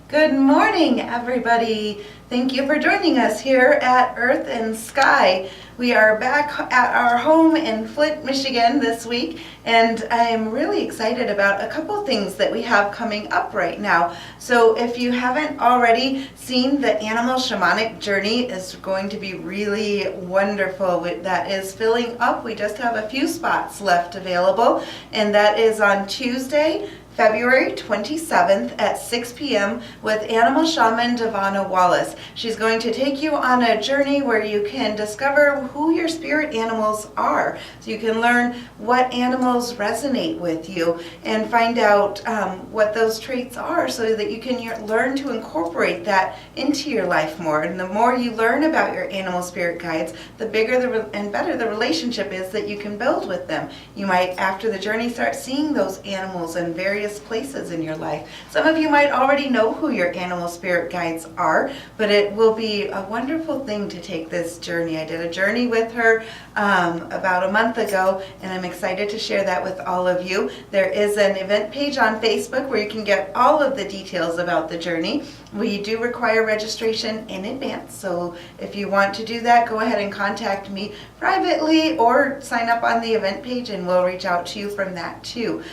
Good morning, everybody. Thank you for joining us here at Earth and Sky. We are back at our home in Flint, Michigan this week, and I'm really excited about a couple things that we have coming up right now. So if you haven't already seen, the Animal Shamanic Journey is going to be really wonderful. That is filling up. We just have a few spots left available, and that is on Tuesday, February 27th at 6 p.m. with Animal Shaman Devana Wallace. She's going to take you on a journey where you can discover who your spirit animals are. So you can learn what animals resonate with you and find out what those traits are so that you can learn to incorporate that into your life more. And the more you learn about your animal spirit guides, the bigger and better the relationship is that you can build with them. You might, after the journey, start seeing those animals in various places in your life. Some of you might already know who your animal spirit guides are, but it will be a wonderful thing to take this journey. I did a journey with her about a month ago, and I'm excited to share that with all of you. There is an event page on Facebook where you can get all of the details about the journey. We do require registration in advance, so if you want to do that, go ahead and contact me privately or sign up on the event page and we'll reach out to you from that too.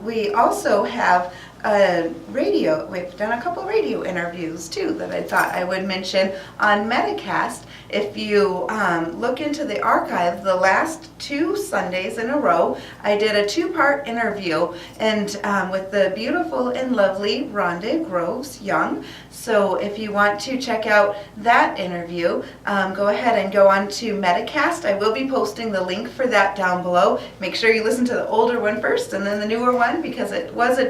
We also have we've done a couple radio interviews too that I thought I would mention on Metacast. If you look into the archive, the last 2 Sundays in a row, I did a 2-part interview and with the beautiful and lovely Rhonda Groves Young. So if you want to check out that interview, go ahead and go on to Metacast. I will be posting the link for that down below. Make sure you listen to the older one first and then the newer one, because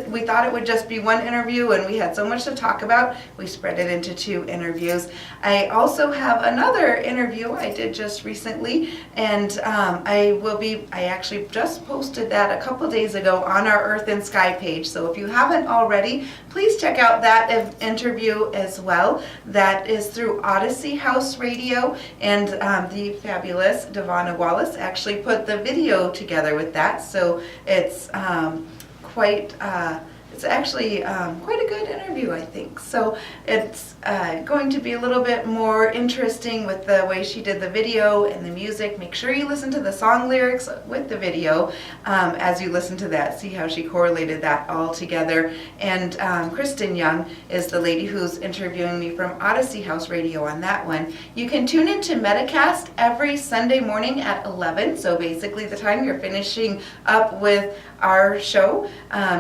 we thought it would just be one interview and we had so much to talk about. We spread it into 2 interviews. I also have another interview I did just recently, and I actually just posted that a couple days ago on our Earth and Sky page. So if you haven't already, please check out that interview as well. That is through Odyssey House Radio, and the fabulous Devana Wallace actually put the video together with that. So it's it's actually quite a good interview, I think. So it's going to be a little bit more interesting with the way she did the video and the music. Make sure you listen to the song lyrics with the video as you listen to that. See how she correlated that all together. And Kristen Young is the lady who's interviewing me from Odyssey House Radio on that one. You can tune into Metacast every Sunday morning at 11. So basically the time you're finishing up with our show,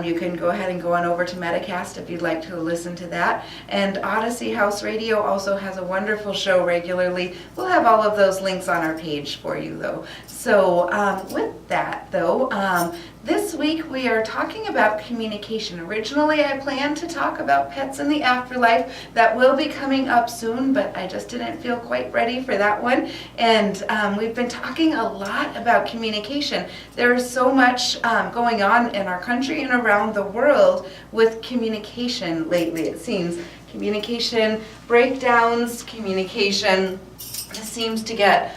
you can go ahead and go on over to Metacast if you'd like to listen to that. And Odyssey House Radio also has a wonderful show regularly. We'll have all of those links on our page for you though. So with that though, this week we are talking about communication. Originally I planned to talk about pets in the afterlife. That will be coming up soon, but I just didn't feel quite ready for that one. And we've been talking a lot about communication. There is so much going on in our country and around the world with communication lately, it seems. Communication breakdowns, communication seems to get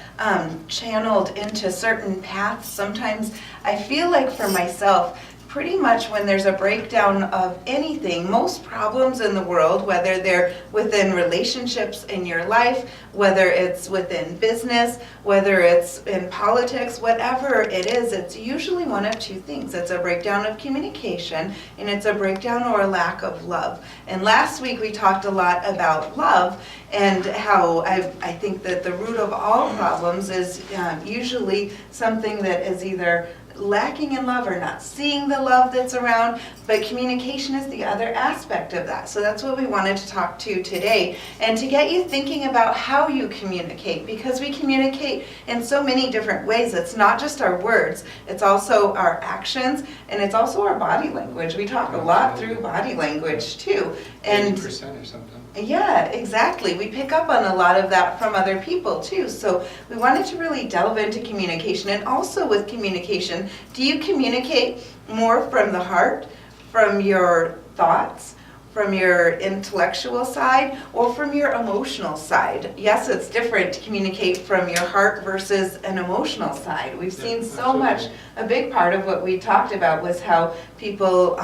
channeled into certain paths. Sometimes I feel like for myself, pretty much when there's a breakdown of anything, most problems in the world, whether they're within relationships in your life, whether it's within business, whether it's in politics, whatever it is, it's usually one of 2 things. It's a breakdown of communication and it's a breakdown or a lack of love. And last week we talked a lot about love and how I think that the root of all problems is usually something that is either lacking in love or not seeing the love that's around, but communication is the other aspect of that. So that's what we wanted to talk to today, and to get you thinking about how you communicate, because we communicate in so many different ways. It's not just our words, it's also our actions, and it's also our body language. We talk a lot through body language too. And 80% or something. Yeah, exactly. We pick up on a lot of that from other people too. So we wanted to really delve into communication. And also with communication, do you communicate more from the heart, from your thoughts, from your intellectual side, or from your emotional side? Yes, it's different to communicate from your heart versus an emotional side. We've seen so much. A big part of what we talked about was how people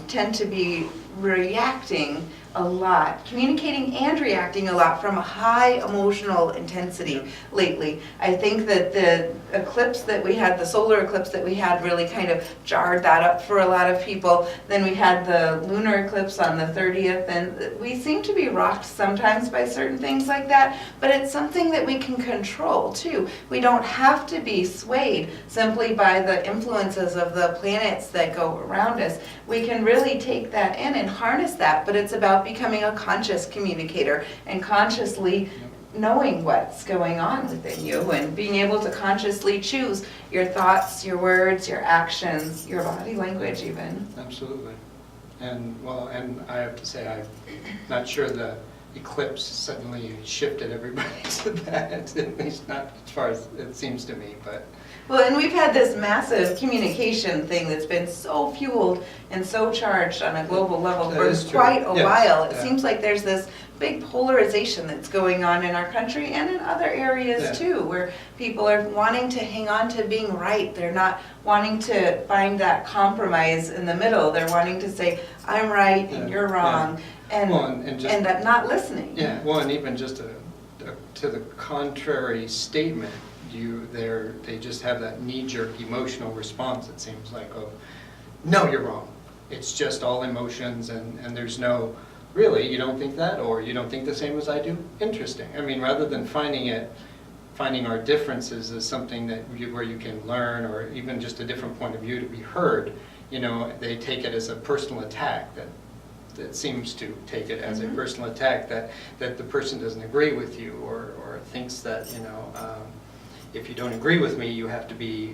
tend to be reacting a lot, communicating and reacting a lot from a high emotional intensity lately. I think that the eclipse that we had, the solar eclipse that we had, really kind of jarred that up for a lot of people. Then we had the lunar eclipse on the 30th, and we seem to be rocked sometimes by certain things like that, but it's something that we can control too. We don't have to be swayed simply by the influences of the planets that go around us. We can really take that in and harness that, but it's about becoming a conscious communicator and consciously knowing what's going on within you and being able to consciously choose your thoughts, your words, your actions, your body language even. Absolutely. And I have to say, I'm not sure the eclipse suddenly shifted everybody to that, at least not as far as it seems to me, but. Well, and we've had this massive communication thing that's been so fueled and so charged on a global level for quite a while. It seems like there's this big polarization that's going on in our country and in other areas too, where people are wanting to hang on to being right. They're not wanting to find that compromise in the middle. They're wanting to say, I'm right and you're wrong, and that not listening. Yeah, well, and even just to the contrary statement, they just have that knee-jerk emotional response, it seems like, of, no, you're wrong. It's just all emotions, and there's no, really, you don't think that, or you don't think the same as I do? Interesting. I mean, rather than finding our differences as something where you can learn, or even just a different point of view to be heard, they take it as a personal attack, that seems to take it as a personal attack, that the person doesn't agree with you, or thinks that, if you don't agree with me, you have to be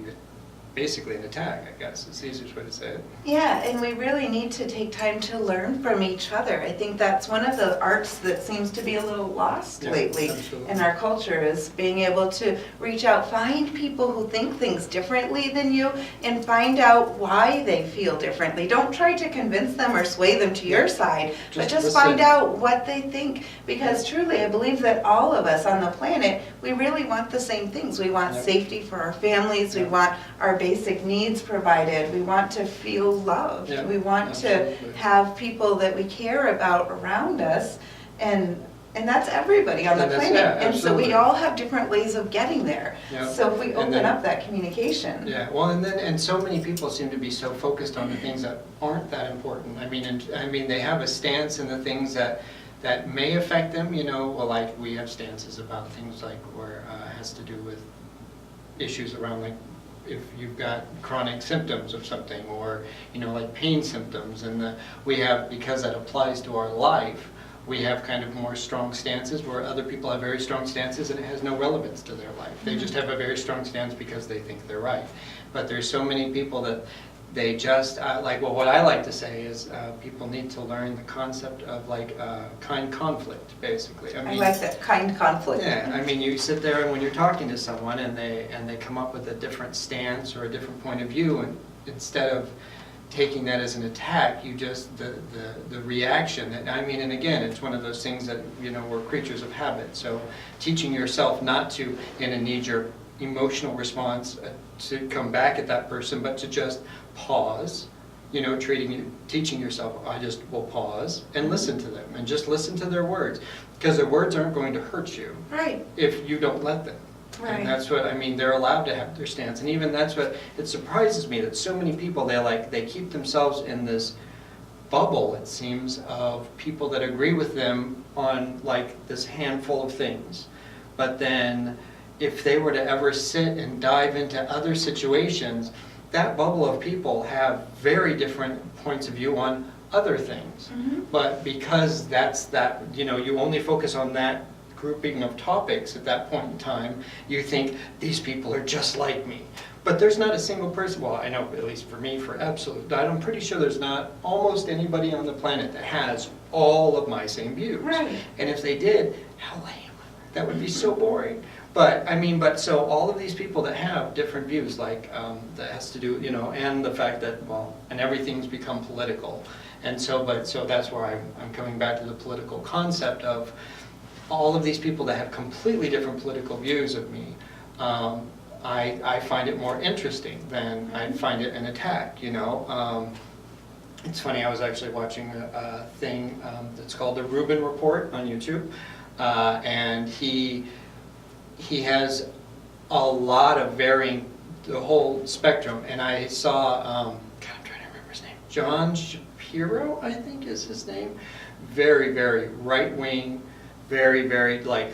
basically an attack, I guess. It's the easiest way to say it. Yeah, and we really need to take time to learn from each other. I think that's one of the arts that seems to be a little lost lately in our culture, is being able to reach out, find people who think things differently than you, and find out why they feel differently. Don't try to convince them or sway them to your side, but just find out what they think. Because truly, I believe that all of us on the planet, we really want the same things. We want safety for our families. We want our basic needs provided. We want to feel loved. We want to have people that we care about around us, and that's everybody on the planet. And so we all have different ways of getting there. So if we open up that communication. Well, and so many people seem to be so focused on the things that aren't that important. I mean, they have a stance in the things that may affect them. Well, like we have stances about things like where it has to do with issues around, like, if you've got chronic symptoms of something, or like pain symptoms, and we have, because that applies to our life, we have kind of more strong stances, where other people have very strong stances and it has no relevance to their life. They just have a very strong stance because they think they're right. But there's so many people that they just, what I like to say is people need to learn the concept of kind conflict, basically. I like that, kind conflict. Yeah, I mean, you sit there and when you're talking to someone and they come up with a different stance or a different point of view, and instead of taking that as an attack, you just, the reaction, and again, it's one of those things that, we're creatures of habit. So teaching yourself not to, in a knee-jerk emotional response, to come back at that person, but to just pause, teaching yourself, I just will pause and listen to them, and just listen to their words, because their words aren't going to hurt you if you don't let them. And that's what, they're allowed to have their stance. And even that's what, it surprises me that so many people, they keep themselves in this bubble, it seems, of people that agree with them on this handful of things. But then if they were to ever sit and dive into other situations, that bubble of people have very different points of view on other things. But because you only focus on that grouping of topics at that point in time, you think, these people are just like me. But there's not a single person, well, I know, at least for me, for absolute, I'm pretty sure there's not almost anybody on the planet that has all of my same views. And if they did, how lame. That would be so boring. But so all of these people that have different views, that has to do, and the fact that, and everything's become political. And so that's where I'm coming back to the political concept of all of these people that have completely different political views of me. I find it more interesting than I find it an attack, It's funny, I was actually watching a thing that's called the Rubin Report on YouTube, and he has a lot of varying, the whole spectrum, and I saw, God, I'm trying to remember his name, John Shapiro, I think is his name, very, very right-wing, very, very, like,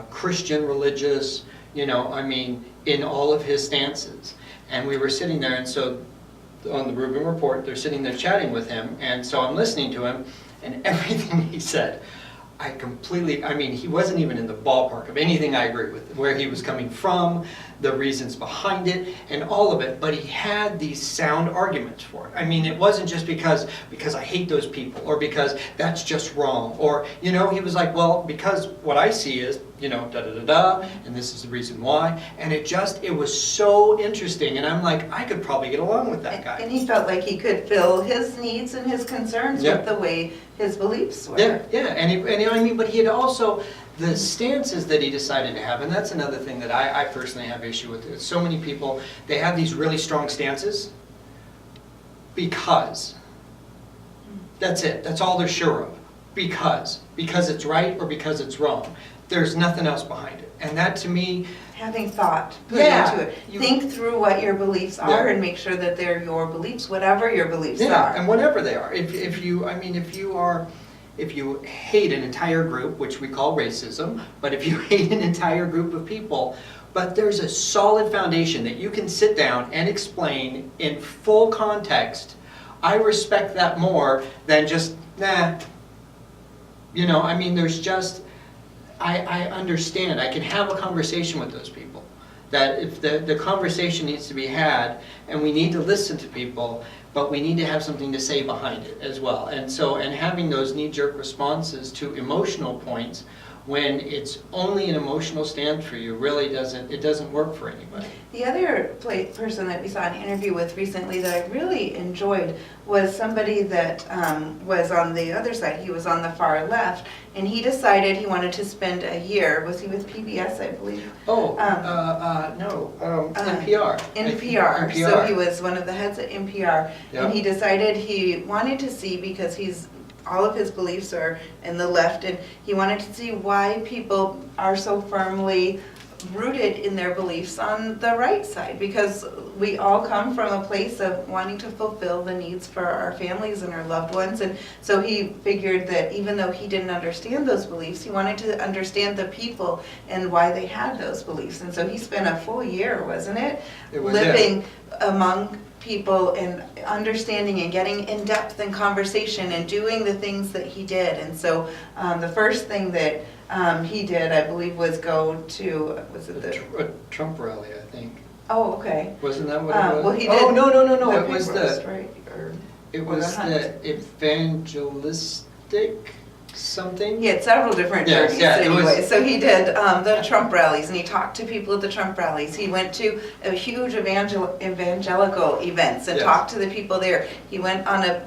Christian religious, you know, I mean, in all of his stances. And we were sitting there, and so on the Rubin Report, they're sitting there chatting with him, and so I'm listening to him, and everything he said, I mean, he wasn't even in the ballpark of anything I agree with, where he was coming from, the reasons behind it, and all of it, but he had these sound arguments for it. I mean, it wasn't just because I hate those people, or because that's just wrong, or, you know, he was like, well, because what I see is, you know, da-da-da-da, and this is the reason why, and it was so interesting, and I'm like, I could probably get along with that guy. And he felt like he could fill his needs and his concerns with the way his beliefs were. Yeah, and you know what I mean, but he had also, the stances that he decided to have, and that's another thing that I personally have issue with. So many people, they have these really strong stances because. That's it. That's all they're sure of. Because it's right or because it's wrong. There's nothing else behind it. And that to me... Having thought put Yeah, into it. Think through what your beliefs are and make sure that they're your beliefs, whatever your beliefs are. And whatever they are. If you hate an entire group, which we call racism, but if you hate an entire group of people, but there's a solid foundation that you can sit down and explain in full context, I respect that more than just, nah. You know, I mean, there's just, I understand, I can have a conversation with those people. That if the conversation needs to be had, and we need to listen to people, but we need to have something to say behind it as well. And so, and having those knee-jerk responses to emotional points when it's only an emotional stand for you really doesn't work for anybody. The other person that we saw an interview with recently that I really enjoyed was somebody that was on the other side. He was on the far left, and he decided he wanted to spend a year. Was he with PBS, I believe? Oh, no, NPR. NPR. So he was one of the heads at NPR, Yep. and he decided he wanted to see, because all of his beliefs are in the left, and he wanted to see why people are so firmly rooted in their beliefs on the right side, because we all come from a place of wanting to fulfill the needs for our families and our loved ones. And so he figured that even though he didn't understand those beliefs, he wanted to understand the people and why they had those beliefs. And so he spent a full year, wasn't it? It was, living among people and understanding and getting in depth in conversation and doing the things that he did. And so the first thing that he did, I believe, was go to, was it a Trump rally, I think. Oh, okay. Wasn't that what it was? Well, he did. Oh, no, The it was big roast, right? it or was the hunt. the evangelistic something. He had several different Yes, journeys yeah, it was- anyway. So he did the Trump rallies, and he talked to people at the Trump rallies. He went to a huge evangelical events and Yes. talked to the people there. He went on a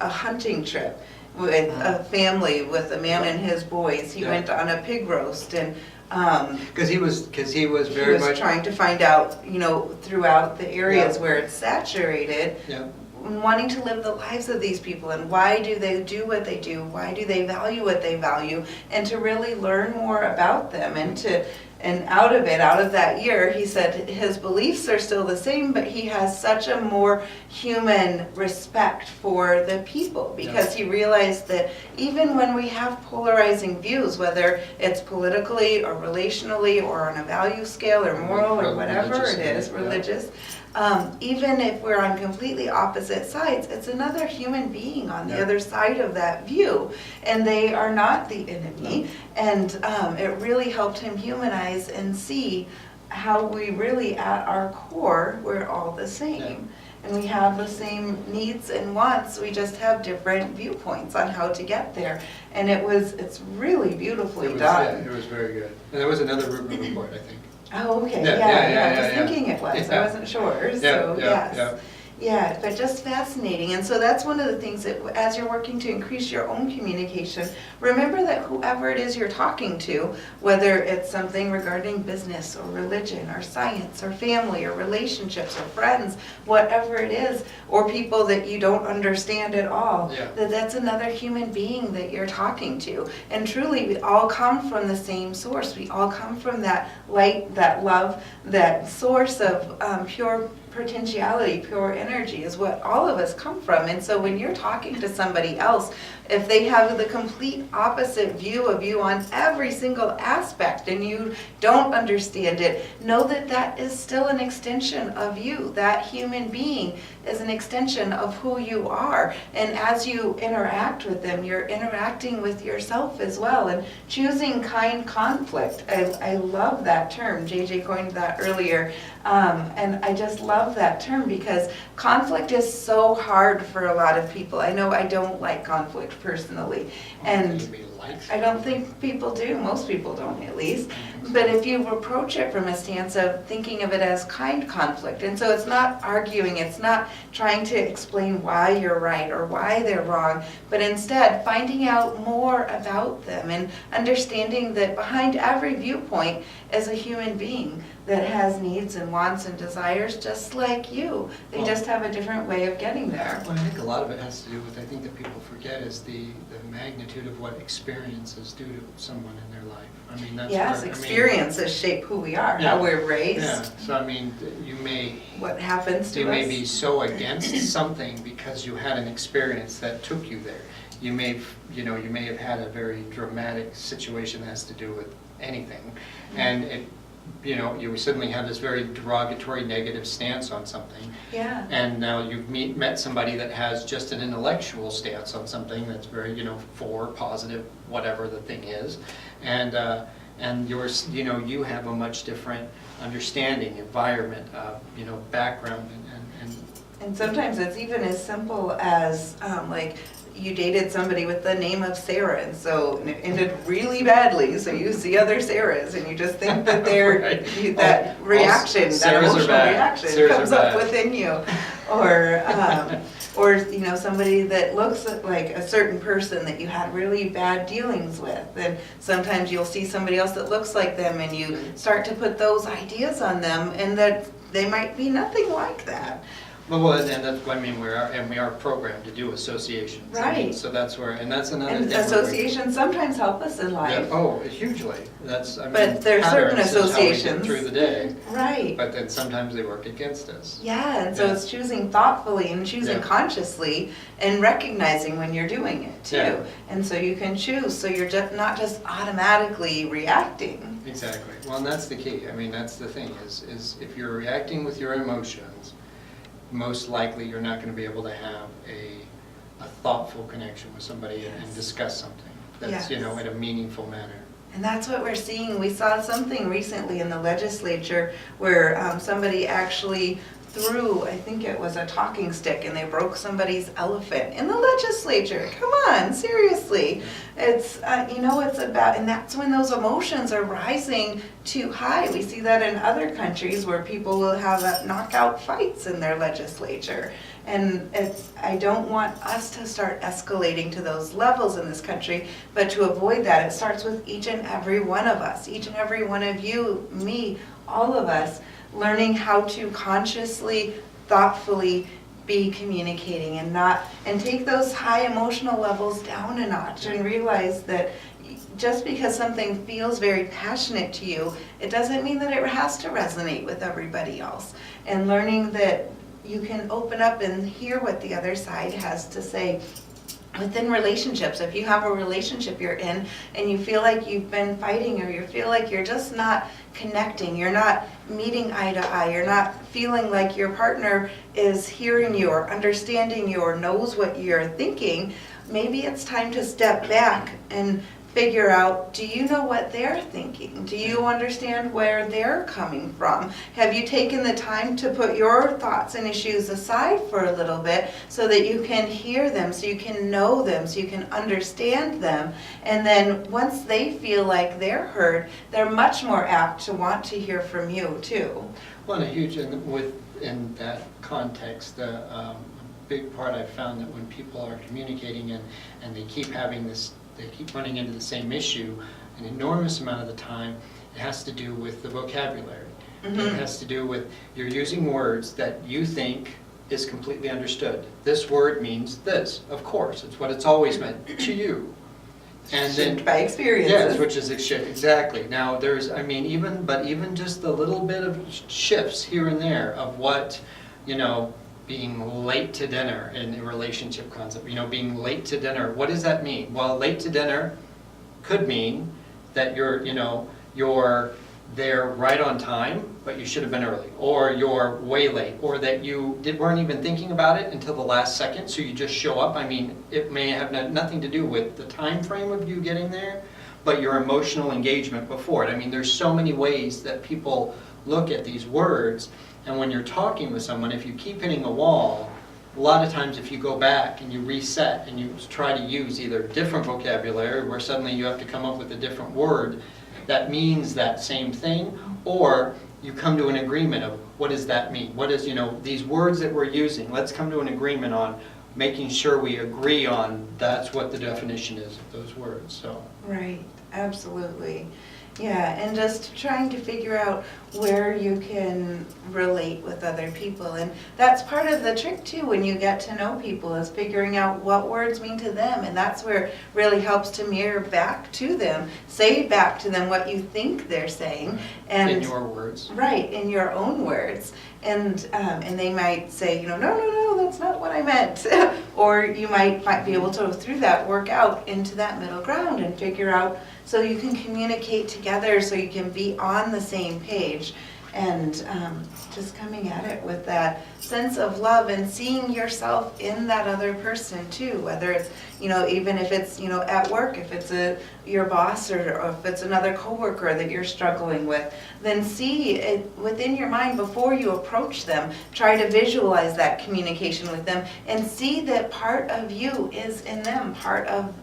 hunting trip with a family, with a man and his boys. He Yeah. went on a pig roast, and Because he was he very was much. trying to find out, throughout the areas Yeah. where it's saturated, Yeah. wanting to live the lives of these people, and why do they do what they do, why do they value what they value, and to really learn more about them. And out of that year, he said his beliefs are still the same, but he has such a more human respect for the people, because he realized that even when we have polarizing views, whether it's politically or relationally or on a value scale or moral or whatever it is, religious, even if we're on completely opposite sides, it's another human being on the other side of that view, and they are not the enemy. And it really helped him humanize and see how we really, at our core, we're all the same. And we have the same needs and wants, we just have different viewpoints on how to get there. And it's really beautifully done. It was very good. And there was another Rubin Report, I think. Oh, okay, Yeah, I was yeah. thinking it was, I Yeah. wasn't sure, so yes. Yeah, but just fascinating. And so that's one of the things that as you're working to increase your own communication, remember that whoever it is you're talking to, whether it's something regarding business or religion or science or family or relationships or friends, whatever it is, or people that you don't understand at all, Yeah. that's another human being that you're talking to. And truly, we all come from the same source. We all come from that light, that love, that source of pure potentiality, pure energy is what all of us come from. And so when you're talking to somebody else, if they have the complete opposite view of you on every single aspect and you don't understand it, know that that is still an extension of you. That human being is an extension of who you are. And as you interact with them, you're interacting with yourself as well. And choosing kind conflict, I love that term. JJ coined that earlier. And I just love that term because conflict is so hard for a lot of people. I know I don't like conflict personally, and I don't think people do. Most people don't, at least. But if you approach it from a stance of thinking of it as kind conflict, and so it's not arguing, it's not trying to explain why you're right or why they're wrong, but instead finding out more about them and understanding that behind every viewpoint is a human being that has needs and wants and desires just like you. They just have a different way of getting there. Well, I think a lot of it has to do with, I think that people forget is the magnitude of what experiences do to someone in their life. I mean, that's Yes, where, experiences shape who we are, Yeah. how we're raised, Yeah, so I mean, you may, what happens to you us. may be so against something because you had an experience that took you there. You may, you may have had a very dramatic situation that has to do with anything, and it, you suddenly have this very derogatory, negative stance on something. Yeah. And now you've met somebody that has just an intellectual stance on something that's very, for positive, whatever the thing is, and yours, you have a much different understanding, environment, background, And sometimes it's even as simple as like you dated somebody with the name of Sarah, and so and it ended really badly. So you see other Sarahs, and you just think that they're Right. that reaction, that Sarahs are emotional bad. reaction Sarahs are comes up bad. within you, or somebody that looks like a certain person that you had really bad dealings with. And sometimes you'll see somebody else that looks like them, and you start to put those ideas on them, and that they might be nothing like that. Well, and that's, we are programmed to do associations. I mean, Right. so that's where, and that's another And thing. where we- associations sometimes help us in Yeah, life. oh, hugely. That's, I mean, But there are certain patterns is how we get associations. through the day, Right. but then sometimes they work against us. Yeah, and so Yeah. it's choosing thoughtfully and choosing Yeah. consciously and recognizing when you're doing it too. Yeah. And so you can choose, so you're just not just automatically reacting. Exactly. Well, and that's the key. I mean, that's the thing, is if you're reacting with your emotions, most likely you're not going to be able to have a thoughtful connection with somebody and Yes. discuss something that's, Yes. in a meaningful manner. And that's what we're seeing. We saw something recently in the legislature where somebody actually threw, I think it was a talking stick, and they broke somebody's elephant in the legislature. Come on, seriously. It's, it's about, and that's when those emotions are rising too high. We see that in other countries where people will have knockout fights in their legislature. And I don't want us to start escalating to those levels in this country, but to avoid that, it starts with each and every one of us, each and every one of you, me, all of us, learning how to consciously, thoughtfully be communicating and take those high emotional levels down a notch and realize that just because something feels very passionate to you, it doesn't mean that it has to resonate with everybody else. And learning that you can open up and hear what the other side has to say. Within relationships, if you have a relationship you're in and you feel like you've been fighting, or you feel like you're just not connecting, you're not meeting eye to eye, you're not feeling like your partner is hearing you or understanding you or knows what you're thinking, maybe it's time to step back and figure out, do you know what they're thinking? Do you understand where they're coming from? Have you taken the time to put your thoughts and issues aside for a little bit so that you can hear them, so you can know them, so you can understand them? And then once they feel like they're heard, they're much more apt to want to hear from you too. Well, and with in that context, a big part I've found that when people are communicating and they keep having this, they keep running into the same issue, an enormous amount of the time, it has to do with the vocabulary. Mm-hmm. It has to do with you're using words that you think is completely understood. This word means this, of course. It's what it's always meant to you. And then Shaped by experiences. yes, which is exactly. Now there's, I mean, even just the little bit of shifts here and there of what, being late to dinner in a relationship concept, being late to dinner. What does that mean? Well, late to dinner could mean that you're there right on time, but you should have been early, or you're way late, or that you weren't even thinking about it until the last second, so you just show up. I mean, it may have nothing to do with the time frame of you getting there, but your emotional engagement before it. I mean, there's so many ways that people look at these words, and when you're talking with someone, if you keep hitting a wall, a lot of times if you go back and you reset and you try to use either different vocabulary, where suddenly you have to come up with a different word that means that same thing, or you come to an agreement of what does that mean? What is, these words that we're using, let's come to an agreement on making sure we agree on that's what the definition is of those words. So Right, absolutely. Yeah, and just trying to figure out where you can relate with other people. And that's part of the trick too, when you get to know people, is figuring out what words mean to them. And that's where it really helps to mirror back to them, say back to them what you think they're saying. And in your words. Right, in your own words. And they might say, no, that's not what I meant. Or you might be able to, through that, work out into that middle ground and figure out, so you can communicate together, so you can be on the same page. And just coming at it with that sense of love and seeing yourself in that other person too, whether it's, even if it's, at work, if it's your boss or if it's another coworker that you're struggling with, then see it within your mind before you approach them. Try to visualize that communication with them and see that part of you is in them, part of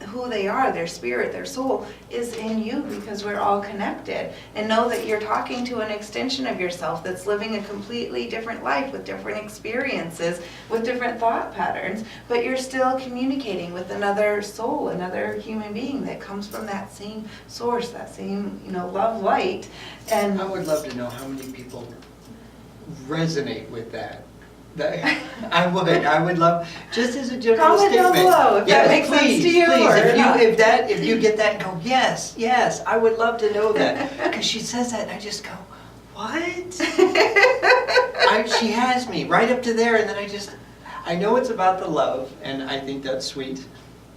who they are, their spirit, their soul is in you, because we're all connected. And know that you're talking to an extension of yourself that's living a completely different life with different experiences, with different thought patterns, but you're still communicating with another soul, another human being that comes from that same source, that same, love light. And I would love to know how many people resonate with that. I would love, just as a general comment statement. down below if that makes sense to you. Please, or not. if you get that and go, yes, I would love to know that. Because she says that and I just go, what? She has me right up to there, and then I know it's about the love, and I think that's sweet,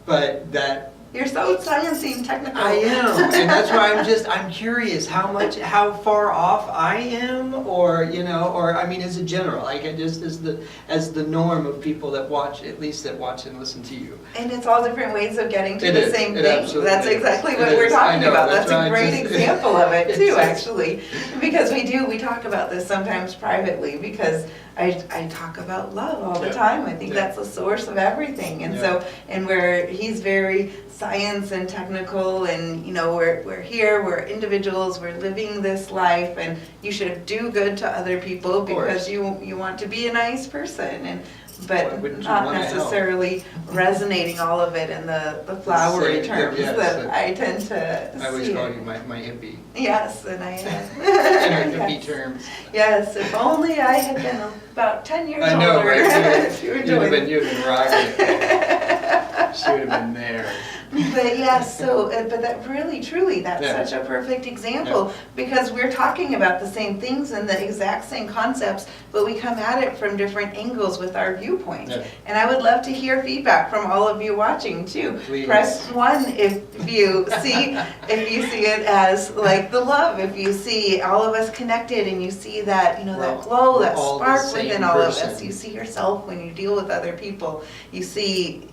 but that, You're so sciencey and technical. I am, and that's why I'm curious how far off I am, or I mean, as a general, like just as the norm of people that watch and listen to you. And it's all different ways of getting to It the is. same It thing. absolutely That's is. exactly It what we're is. I talking know. about. That's That's a why I great just- example of it too, It's just- actually. Because we talk about this sometimes privately, because I talk about love all the Yeah. time. I think Yeah. that's the source of everything. And Yeah. and where he's very science and technical, and we're here, we're individuals, we're living this life, and you should do good to other people Of course. because you want to be a nice person, Why but wouldn't you not wanna help? necessarily resonating all of it in the flowery Say, terms yes, that I tend to I always see. call you my hippie. Yes, and I am. In our hippie Yes. terms. Yes, if only I had been about 10 years I know, older. right? to You'd enjoy have been rocking it. She would have been there. But yes, but that really, truly, that's Yeah. such a perfect example, because we're talking about the same things and the exact same concepts, but we come at it from different angles with our viewpoints. Yeah. And I would love to hear feedback from all of you watching too. Please. Press 1 if you see it as like the love, if you see all of us connected and you see that, We're that all- glow, we're that all the spark same within all of us. person. You see yourself when you deal with other people. You see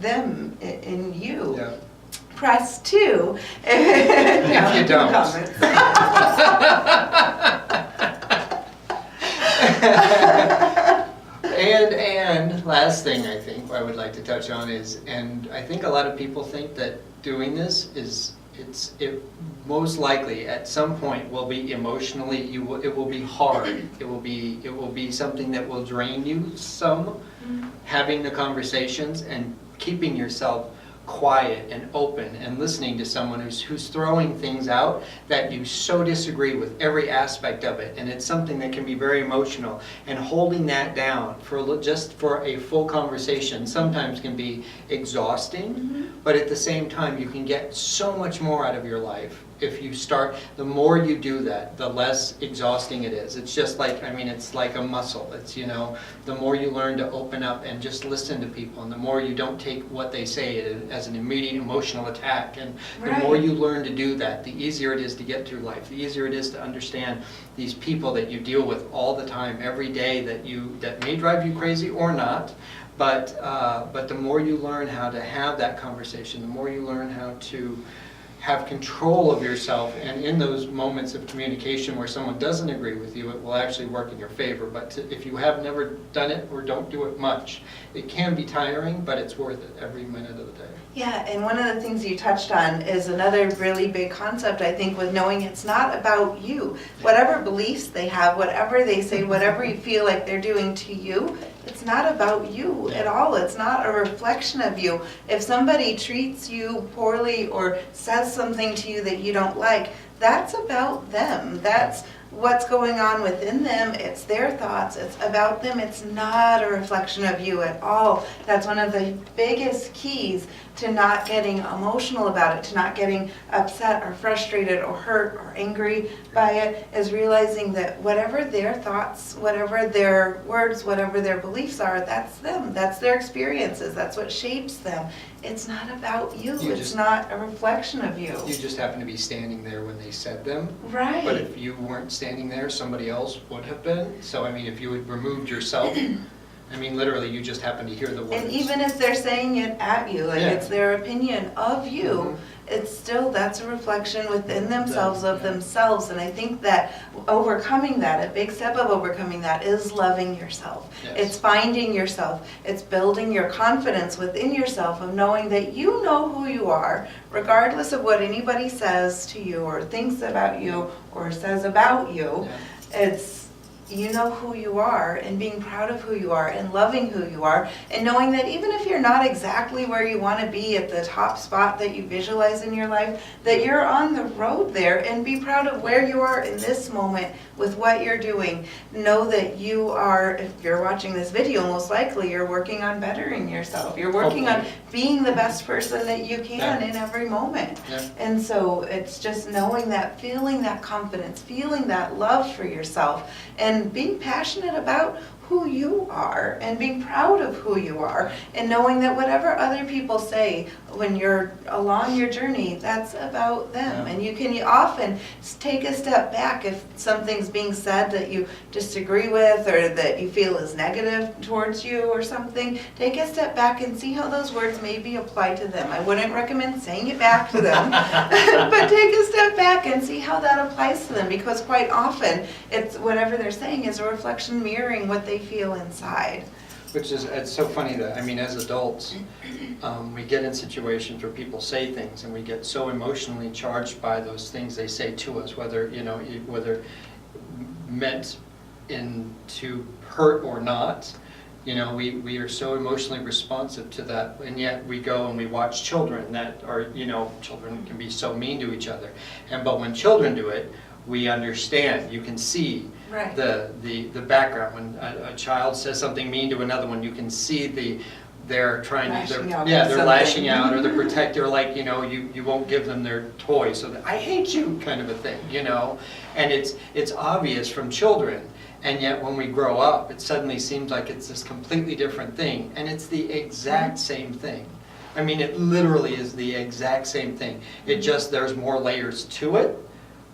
them in you. Yeah. Press 2 If you don't. comments. And last thing I think I would like to touch on is, and I think a lot of people think that doing this is it most likely at some point will be emotionally, it will be hard. It will be something that will drain you some, having the conversations and keeping yourself quiet and open and listening to someone who's throwing things out that you so disagree with every aspect of it, and it's something that can be very emotional, and holding that down just for a full conversation sometimes can be exhausting, but at the same time you can get so much more out of your life if you start. The more you do that, the less exhausting it is. It's just like, it's like a muscle. It's, the more you learn to open up and just listen to people, and the more you don't take what they say as an immediate emotional attack, and the more you learn to do that, the easier it is to get through life, the easier it is to understand these people that you deal with all the time, every day, that may drive you crazy or not. But the more you learn how to have that conversation, the more you learn how to have control of yourself, and in those moments of communication where someone doesn't agree with you, it will actually work in your favor. But if you have never done it or don't do it much, it can be tiring, but it's worth it every minute of the day. Yeah, and one of the things you touched on is another really big concept, I think, with knowing it's not about you. Whatever beliefs they have, whatever they say, whatever you feel like they're doing to you, it's not about you at all. It's not a reflection of you. If somebody treats you poorly or says something to you that you don't like, that's about them. That's what's going on within them. It's their thoughts. It's about them. It's not a reflection of you at all. That's one of the biggest keys to not getting emotional about it, to not getting upset or frustrated or hurt or angry by it, is realizing that whatever their thoughts, whatever their words, whatever their beliefs are, that's them. That's their experiences. That's what shapes them. It's not about you. It's not a reflection of you. You just happen to be standing there when they said them. Right. But if you weren't standing there, somebody else would have been. So, if you had removed yourself, literally you just happen to hear the words. And even if they're saying it at you, it's their opinion of you, it's still, that's a reflection within themselves of themselves. And I think that overcoming that, a big step of overcoming that, is loving yourself. Yes. It's finding yourself. It's building your confidence within yourself of knowing that you know who you are, regardless of what anybody says to you or thinks about you or says about you. It's, you know who you are, and being proud of who you are, and loving who you are, and knowing that even if you're not exactly where you want to be at the top spot that you visualize in your life, that you're on the road there, and be proud of where you are in this moment with what you're doing. Know that you are, if you're watching this video, most likely you're working on bettering yourself. You're working on being the best person that you can in every moment. And so it's just knowing that, feeling that confidence, feeling that love for yourself, and being passionate about who you are and being proud of who you are, and knowing that whatever other people say when you're along your journey, that's about them. And you can often take a step back if something's being said that you disagree with or that you feel is negative towards you or something. Take a step back and see how those words maybe apply to them. I wouldn't recommend saying it back to them, but take a step back and see how that applies to them, because quite often it's whatever they're saying is a reflection mirroring what they feel inside. Which is, it's so funny that, as adults, we get in situations where people say things and we get so emotionally charged by those things they say to us, whether meant to hurt or not. We are so emotionally responsive to that, and yet we go and we watch children that are, children can be so mean to each other. But when children do it, we understand. You can see the background. When a child says something mean to another one, you can see they're trying to, they're lashing out, or the protector, like, you won't give them their toy, so that I hate you kind of a thing, and it's obvious from children. And yet when we grow up, it suddenly seems like it's this completely different thing, and it's the exact same thing. It literally is the exact same thing. It just, there's more layers to it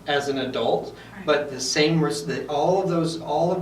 as an adult, but the same, all of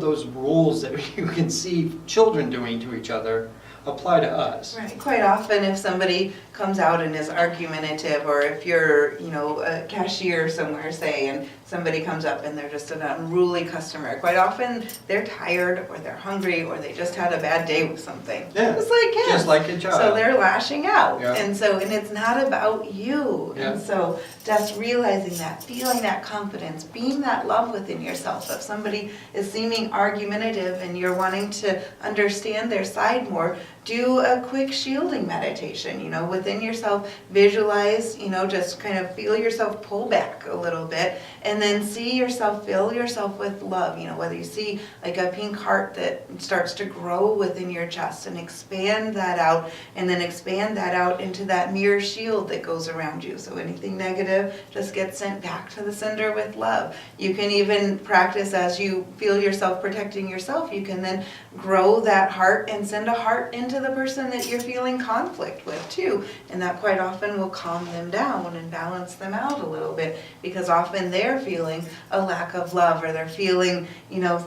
those rules that you can see children doing to each other apply to us. Right. Quite often if somebody comes out and is argumentative, or if you're, a cashier somewhere, say, and somebody comes up and they're just an unruly customer, quite often they're tired or they're hungry or they just had a bad day with something. Yeah, Just like kids. just like a child. So they're lashing out. Yeah. And it's not about you. Yeah. And so just realizing that, feeling that confidence, being that love within yourself. If somebody is seeming argumentative and you're wanting to understand their side more, do a quick shielding meditation, within yourself, visualize, just kind of feel yourself pull back a little bit, and then fill yourself with love, whether you see like a pink heart that starts to grow within your chest, and expand that out, and then expand that out into that mirror shield that goes around you. So anything negative just gets sent back to the sender with love. You can even practice as you feel yourself protecting yourself, you can then grow that heart and send a heart into the person that you're feeling conflict with too. And that quite often will calm them down and balance them out a little bit, because often they're feeling a lack of love, or they're feeling,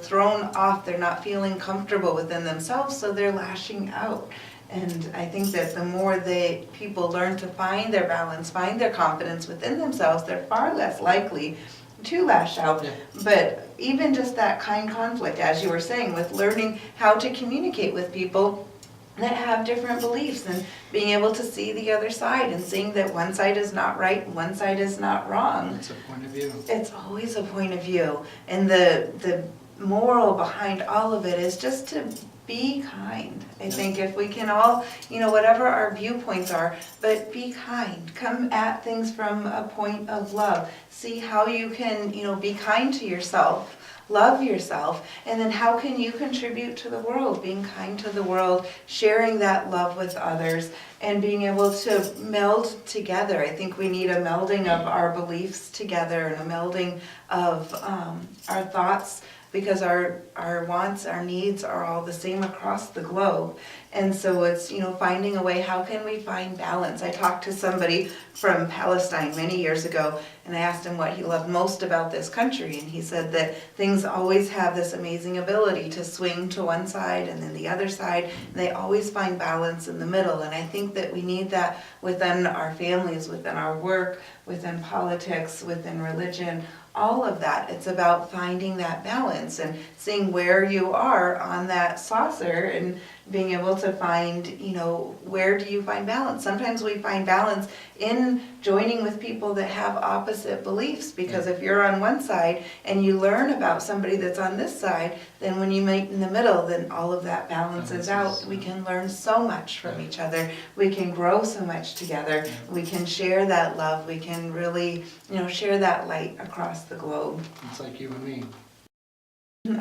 thrown off. They're not feeling comfortable within themselves, so they're lashing out. And I think that the more people learn to find their balance, find their confidence within themselves, they're far less likely to lash out. Yeah. But even just that kind conflict, as you were saying, with learning how to communicate with people that have different beliefs, and being able to see the other side and seeing that one side is not right, one side is not wrong. It's a point of view. It's always a point of view. And the moral behind all of it is just to be kind. I think if we can all, whatever our viewpoints are, but be kind. Come at things from a point of love. See how you can, be kind to yourself. Love yourself, and then how can you contribute to the world, being kind to the world, sharing that love with others, and being able to meld together. I think we need a melding of our beliefs together, and a melding of our thoughts, because our wants, our needs are all the same across the globe. And so it's, finding a way, how can we find balance? I talked to somebody from Palestine many years ago, and I asked him what he loved most about this country, and he said that things always have this amazing ability to swing to one side and then the other side, and they always find balance in the middle. And I think that we need that within our families, within our work, within politics, within religion, all of that. It's about finding that balance and seeing where you are on that saucer, and being able to find, where do you find balance? Sometimes we find balance in joining with people that have opposite beliefs, because if you're on one side and you learn about somebody that's on this side, then when you meet in the middle, then all of that balances out. We can learn so much from each other. We can grow so much together. We can share that love. We can really, share that light across the globe. It's like you and me.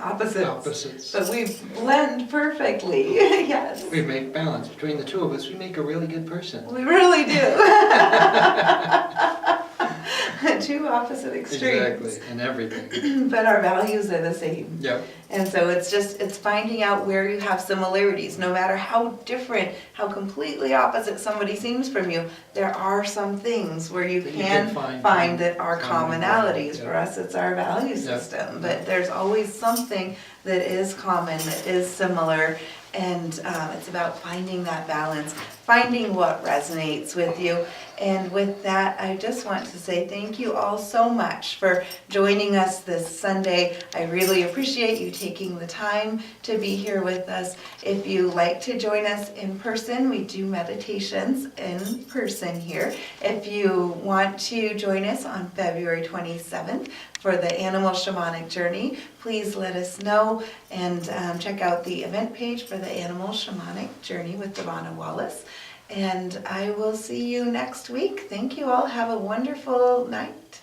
Opposites. But we blend perfectly. Yes. We make balance. Between the two of us, we make a really good person. We really do. Two opposite extremes. Exactly, in everything. But our values are the same. Yep. And so it's finding out where you have similarities. No matter how different, how completely opposite somebody seems from you, there are some things where you can find that are commonalities. Yep. For us, it's our value system. But there's always something that is common, that is similar. And it's about finding that balance, finding what resonates with you. And with that, I just want to say thank you all so much for joining us this Sunday. I really appreciate you taking the time to be here with us. If you like to join us in person, we do meditations in person here. If you want to join us on February 27th for the Animal Shamanic Journey, please let us know, and check out the event page for the Animal Shamanic Journey with Devonna Wallace. And I will see you next week. Thank you all. Have a wonderful night.